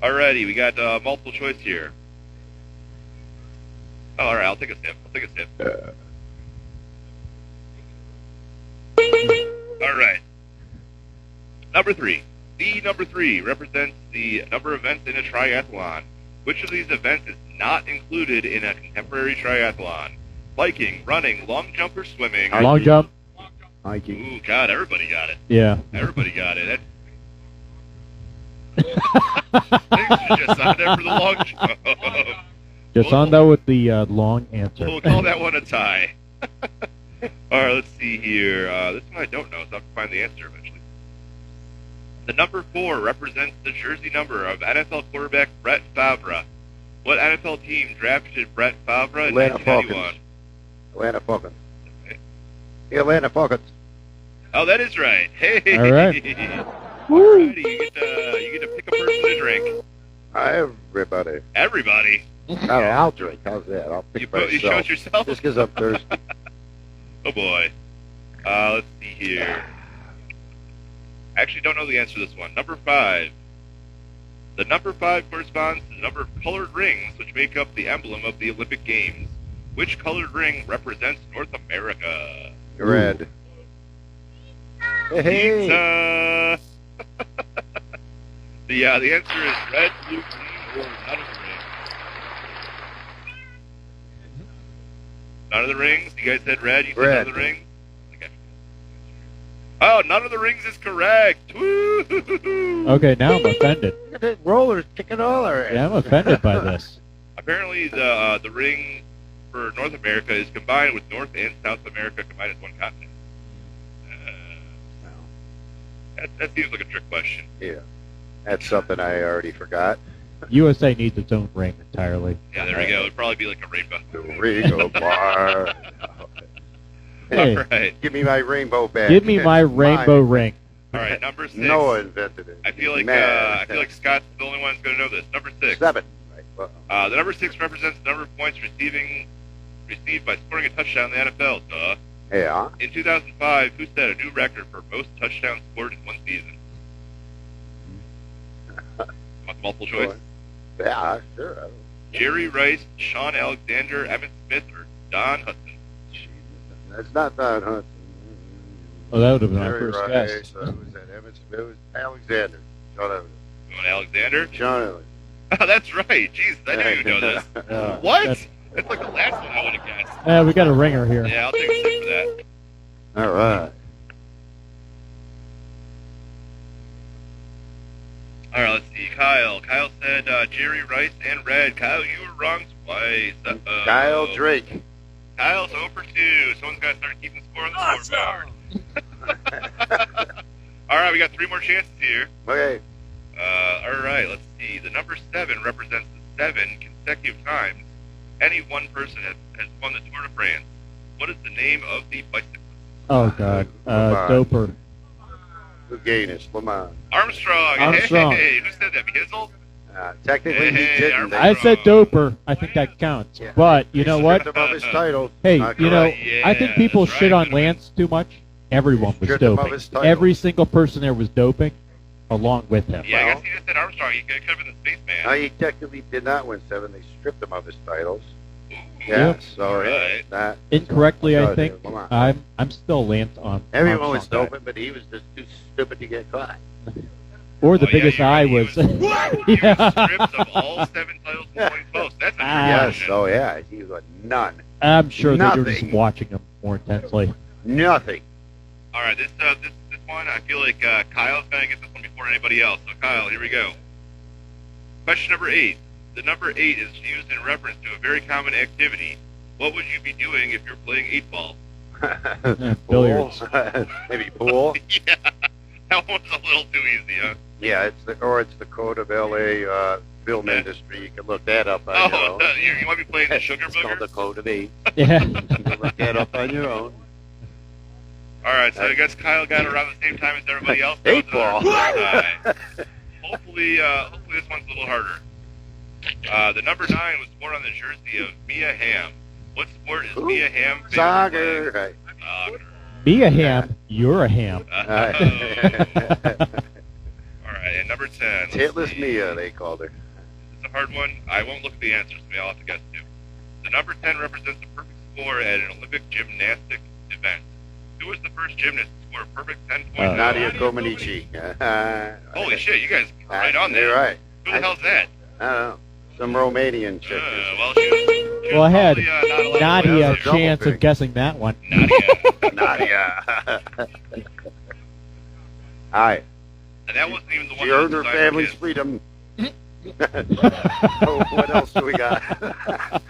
Alrighty, we got multiple choice here. Oh, all right, I'll take a sip. All right. Number 3. The number 3 represents the number of events in a triathlon. Which of these events is not included in a contemporary triathlon? Biking, running, long jump, or swimming? Long jump? Hiking. Ooh, God, everybody got it. Yeah. Everybody got it. Thanks to Jsonda for the long jump. Jsonda with the long answer. We'll call that one a tie. All right, let's see here. This one I don't know, so I'll have to find the answer eventually. The number 4 represents the jersey number of NFL quarterback Brett Favre. What NFL team drafted Brett Favre in Atlanta 1991? Falcons. Atlanta Falcons. Okay. The Atlanta Falcons. Oh, that is right. Hey. All right. Alrighty, you get to pick a person to drink. Everybody. Everybody. I'll drink. How's that? I'll pick myself. You chose yourself? Just because I'm thirsty. Oh boy. Let's see here. I actually don't know the answer to this one. Number 5. The number 5 corresponds to the number of colored rings which make up the emblem of the Olympic Games. Which colored ring represents North America? Red. Hey. Pizza. The answer is red, blue, green, or none of the rings. None of the rings? You guys said red, you said none of the rings? Oh, none of the rings is correct. Woo! Okay, now I'm offended. Look at that rollers kicking all our Yeah, I'm offended by this. Apparently, the ring for North America is combined with North and South America combined as one continent. That seems like a trick question. Yeah. That's something I already forgot. USA needs its own ring entirely. Yeah, there we go. It'd probably be like a rainbow. The Rigo bar. Hey, All right. Give me my rainbow bag. give me my rainbow ring. All right, number 6. Noah invented it. I feel like Scott's the only one who's going to know this. Number 6. 7. Right. Well, The number 6 represents the number of points received by scoring a touchdown in the NFL. Duh. yeah. In 2005, who set a new record for most touchdowns scored in one season? Want multiple choice? Yeah, sure. I don't- Jerry Rice, Sean Alexander, Emmett Smith, or Don Hudson? That's not Don Hudson. Oh, that would have been my Jerry first Rice, guess. was that Emmett Smith? It was Alexander. Sean Alexander. You want Alexander? Sean Alexander. Oh, that's right. Jeez, I knew you'd know this. What? That's like the last one I would have guessed. Yeah, we got a ringer here. Yeah, I'll take a stick for that. All right. All right, let's see. Kyle. Kyle said Jerry Rice and Red. Kyle, you were wrong twice. Uh-oh. Kyle Drake. Kyle's 0 for 2. Someone's got to start keeping score on the scoreboard. All right, we got 3 more chances here. Okay. All right, let's see. The number 7 represents the 7 consecutive times any one person has won the Tour de France. What is the name of the bicyclist? Oh, God. Doper. Gaines, Lamont. Armstrong. Armstrong. Hey, who said that? Hizzle? Technically, he didn't. Armstrong. I said Doper. I think that counts. Yeah. But, you know what? Stripped him of his title. Hey, Not you know, correct. Yeah, I think people that's shit right. on Lance too much. Everyone was Stripped him of doping. his title. Every single person there was doping along with him. Yeah, I Well- guess he just said Armstrong. He could have been the spaceman. No, he technically did not win 7. They stripped him of his titles. Ooh. Yeah, Yep. so Right. that. Incorrectly, so, I think. come on. I'm still Lance on Everyone was Armstrong guy. doping, but he was just too stupid to get caught. Or the Oh, yeah, biggest you're eye right, he was. was- He was Yeah. stripped of all 7 titles in 2012. That's a Ah. Yes, oh yeah, he got none. I'm sure they were just Nothing. watching him more intensely. Nothing. All right, this one, I feel like Kyle's going to get this one before anybody else. So, Kyle, here we go. Question number 8. The number 8 is used in reference to a very common activity. What would you be doing if you're playing 8-ball? Billiards. Pool. Maybe pool. Yeah, that one's a little too easy, huh? Yeah, it's the code of LA film Yeah. industry. You can look that up on your Oh, own. you might be playing the Sugar It's called the Booger? code of 8. Yeah. You can look that up on your own. All right, so I guess Kyle got it around the same time as everybody else. 8-ball. Hopefully this one's a little harder. The number 9 was worn on the jersey of Mia Hamm. What sport is Ooh, Mia Hamm famous for Soccer. playing? Right. Soccer. Be a ham. You're a ham. Oh. All right, and number 10. let's Titless see. Mia, they called her. It's a hard one. I won't look at the answers. Maybe I'll have to guess too. The number 10 represents the perfect score at an Olympic gymnastic event. Who was the first gymnast to score a perfect 10 points? Nadia Comaneci. Holy shit, you guys are right on there. You're right. Who the hell's that? I don't know. Some Romanian chick. Well, she was Well, I had probably, not allowed to Not play a out double chance pick. of guessing that one. there. Nadia. Nadia. Hi. And that wasn't even the one She that earned her designed family's kids. freedom. Oh, what else do we got?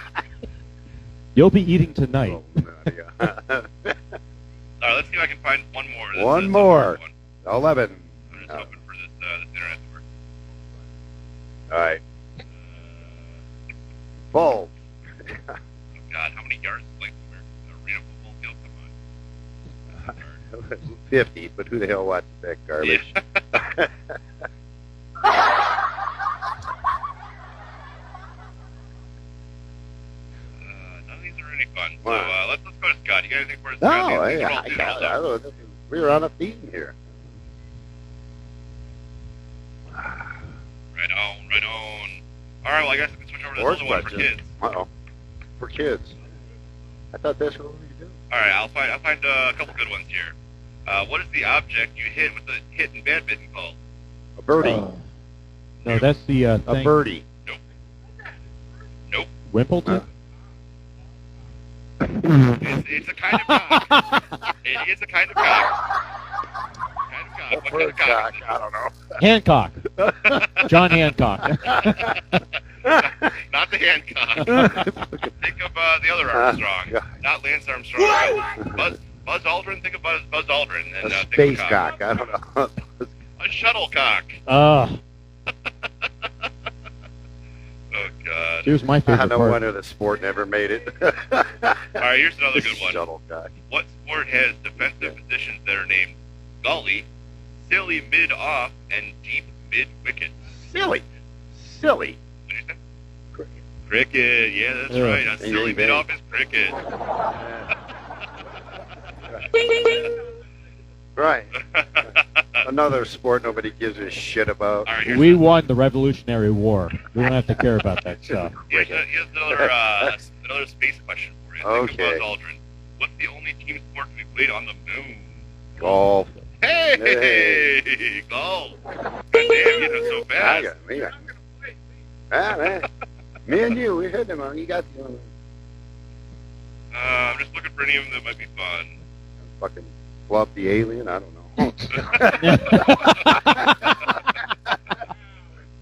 You'll be eating tonight. Oh, no, yeah. All right, let's see if I can find one more. One more. One. 11. I'm just hoping for this internet to work. All right. Bulb. Oh, God, how many yards is like the arena football field? Come on. 50, but who the hell watches that garbage? Yeah. None of these are any fun. So let's go to Scott. You got anything for us? No, Scott? we were on a theme here. Right on. All right, well, I guess we can switch over to this other one for kids. Uh-oh. For kids. I thought that's what we do. All right, I'll find a couple good ones here. What is the object you hit with a hit in badminton called? A birdie. No, that's the a thing. birdie. Nope. Wimbledon? It's a kind of cock. It is a kind of cock. What kind of cock? I don't know. Hancock. John Hancock. Not the Hancock. Think of the other Armstrong. Not Lance Armstrong. Buzz Aldrin. Think of Buzz Aldrin. And, A space cock. I don't know. A shuttlecock. Oh, Oh, God. here's my favorite No part. wonder the sport never made it. All right, here's another good one. Shuttlecock. What sport has defensive positions that are named gully, silly mid-off, and deep mid-wicket? Silly. What did you say? Cricket. Cricket. Yeah, that's Yeah. right. A silly bang. mid-off is cricket. Right. Another sport nobody gives a shit about. All right, here's We won the Revolutionary War. We don't have to care about that stuff. here's another space question for you. Think Okay. of Buzz Aldrin. What's the only team sport to be played on the moon? Golf. Hey, golf. God damn, you know so I fast. got me. Man. Me and you, we hit them on. You got the one. I'm just looking for any of them that might be fun. Fucking Fluff the alien. I don't know.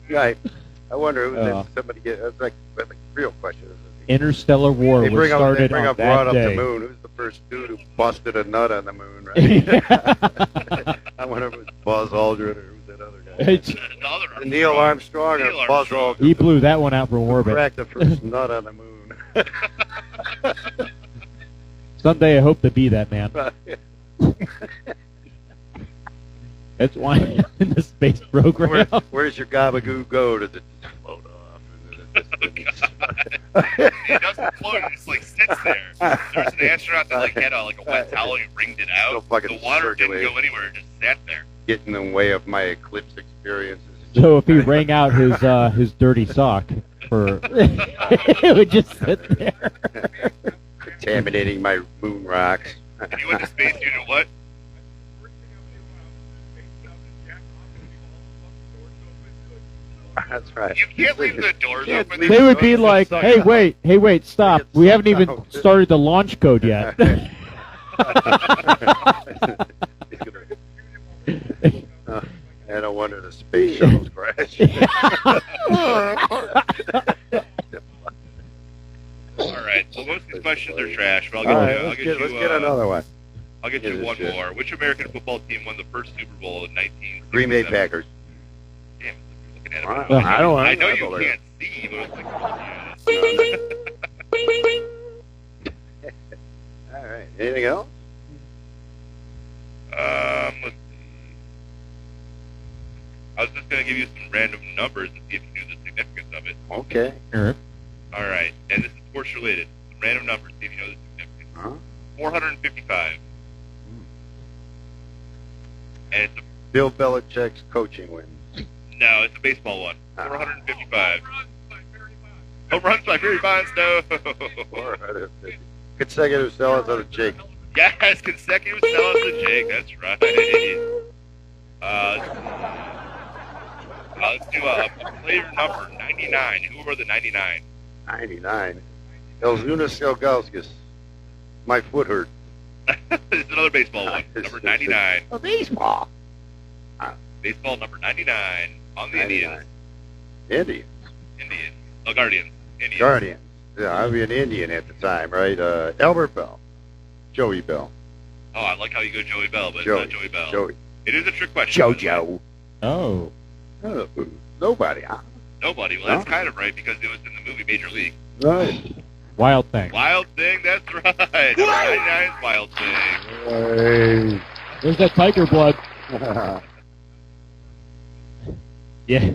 Right. I wonder who somebody get. That's like a real question. Interstellar War They was bring up, started brought on up that the day. moon. Who's the first dude who busted a nut on the moon? Right. I wonder if it was Buzz Aldrin or who's that other guy. The other Armstrong. Neil Armstrong Neil or Buzz Armstrong. Aldrin. He blew that one out from orbit. Cracked the first nut on the moon. Someday I hope to be that man. That's why I'm in the space program. Where's your gabagoo go? Does it float off? It doesn't float, it just like sits there. There was an astronaut that like had a wet towel and wringed it out. Still fucking The water didn't circulating. go anywhere, it just sat there. Get in the way of my eclipse experiences. So if he rang out his dirty sock, it would just sit there. Contaminating my moon rocks. If you went to space, you know what? That's right. You can't leave the doors Can't open. leave They would be It's like, suck "Hey, up. wait, stop! It's We haven't suck even out. started the launch code yet." And no wonder the space shuttles crash. All right, so most of these questions are trash, but All right, I'll let's get get you another one. I'll get Get you this one shit. more. Which American football team won the first Super Bowl in 1967? Green Bay Packers. Damn, you're looking at it. All right. Well, I know you know can't see, but it's like, All right. Anything else? let's see. I was just going to give you some random numbers and see if you knew the significance of it. Okay. All right, and this is sports related. Some random numbers, see if you know the significance. Huh? 455. And it's Bill Belichick's coaching win. no, it's a baseball one. Ah. 455. Home runs by Barry Bonds, no. 450. Consecutive sellouts of the Jake. Yes, consecutive sellouts to Jake. That's right. Let's do a player number 99. Who are the 99? 99. Elzunas Ilgauskas. My foot hurt. It's another baseball one. Number 99. Oh, baseball. Baseball number 99 on the 99. Indians. Indians. Indians. Oh, Guardians. Indians. Guardians. Yeah, I'd be an Indian at the time, right? Albert Bell. Joey Bell. Oh, I like how you go Joey Bell, but Joey. it's not Joey Bell. Joey. It is a trick question. JoJo. Oh. Oh, nobody, huh? Nobody. Well, that's kind of right because it was in the movie Major League. Right. Wild Thing. Wild Thing, that's right. Number 99 is Wild Thing. Hey. There's that tiger blood. Yeah.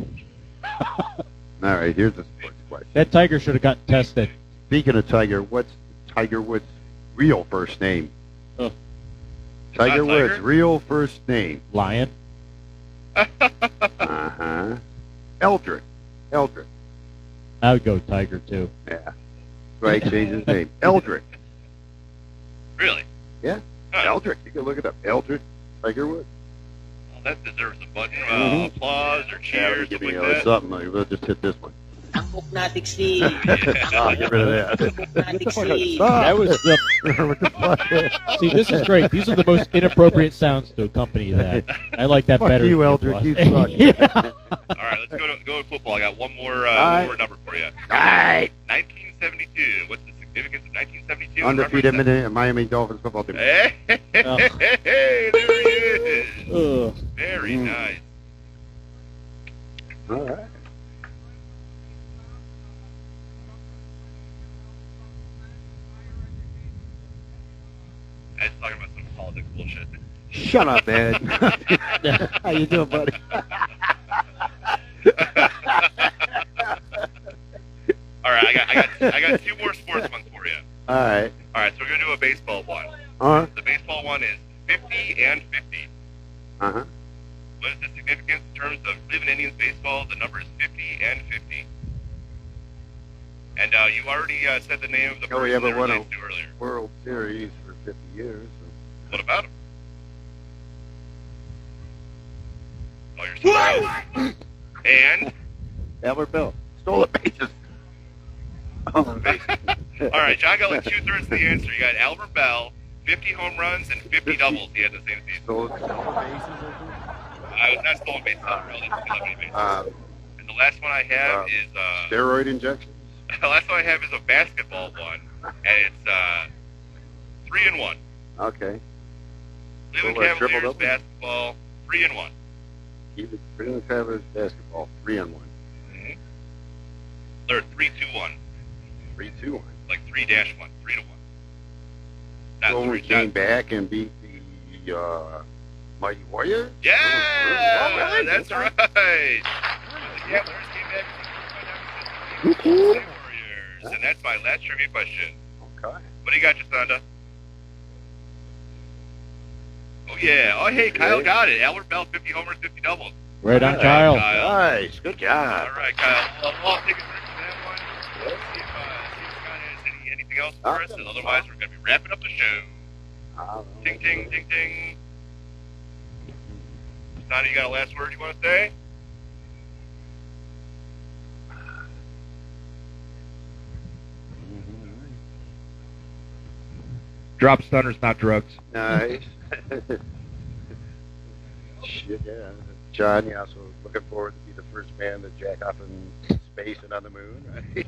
All right, here's the sports question. That tiger should have gotten tested. Speaking of Tiger, what's Tiger Woods' real first name? Oh. Tiger Not Woods' Tiger? real first name. Lion. Uh-huh. Eldrick. Eldrick. I would go tiger, too. Yeah. Right, change his name. Eldrick. Really? Yeah. Huh. Eldrick. You can look it up. Eldrick Tiger Woods. Well, that deserves a bunch of applause or cheers, Give something me like that. something. Like, we'll just hit this one. Magnetic Steve. Oh, get rid of that. Magnetic Steve. That was the... What the fuck? See, this is great. These are the most inappropriate sounds to accompany that. I like that Fuck better. you, than Eldrick. was. You suck. Yeah. All right, let's go to football. I got one more right. number for you. All right. 1972. What's the significance of 1972? Undefeated Miami Dolphins football team. Hey, Oh. there he is. Ugh. Very nice. All right. I was talking about some politics bullshit. Shut up, Ed. How you doing, buddy? All right, I got two more sports ones for you. All right. All right, so we're gonna do a baseball one. Uh-huh. The baseball one is 50 and 50. Uh-huh. What is the significance in terms of Cleveland Indians baseball? The number is 50 and 50. And you already said the name of the Oh, we person ever that won a relates to earlier. World Series for 50 years. What about him? Oh, you're so close. And Albert Bell. Stole the bases. Oh, the bases. all right, John got like 2/3 of the answer. You got Albert Bell, 50 home runs and 50 doubles. He had the same season. Stole the bases. I was not stolen bases. Bases. And the last one I have is Steroid injections. the last one I have is a basketball one, and it's 3-1. Okay. Cleveland Well, triple Cavaliers double? basketball 3-1. Even Cleveland Cavaliers basketball 3-1. Mm-hmm. They're 3-2-1, 3-2-1. like 3-1, 3-1. Not So we 3. came Not, back and beat the Mighty Warriors. yeah, All right, that's okay. right. The Cavaliers came back and beat the Warriors, and that's my last trivia question. Okay. What do you got, Jsonda? Oh yeah. Oh hey, Kyle got it. Albert Bell, 50 homers, 50 doubles. Right on, All Kyle. Nice. Good job. All right, Kyle. Well, we'll take a break for that one. See if Scott has anything else for us, and otherwise we're going to be wrapping up the show. Ting, ting, ting, ting. Sonny, you got a last word you want to say? Drop stunners, not drugs. Nice. Shit, yeah. John, you also looking forward to be the first man to jack off in space and on the moon, right?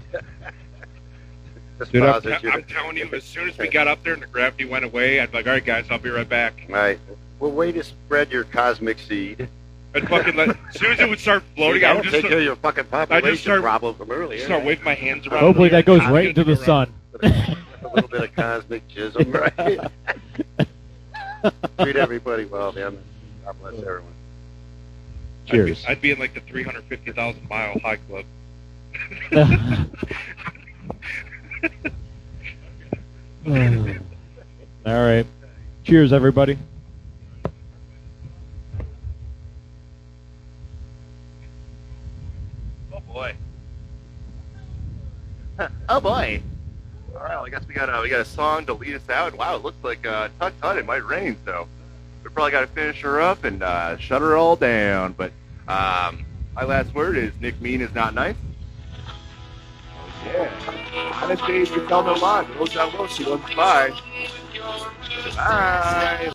Dude, I'm telling you, as soon as we got up there and the gravity went away, I'd be like, all right, guys, I'll be right back. Right. Well, way to spread your cosmic seed. I'd fucking as soon as it would start floating, I I'll would take just care of your fucking population start- problem from earlier. start waving my hands around. Hopefully that goes right It's into the gonna sun. A little bit of cosmic jism, right? Treat everybody well, man. God bless everyone. Cheers. I'd be in like the 350,000 mile high club. All right. Cheers, everybody. Oh boy. Oh boy! All right, well, I guess we got a song to lead us out. Wow, it looks like tut it might rain, so we probably got to finish her up and shut her all down. But my last word is Nick Mean is not nice. Oh yeah. Honest days, you tell no lie. Those that will, she wants to buy. Bye.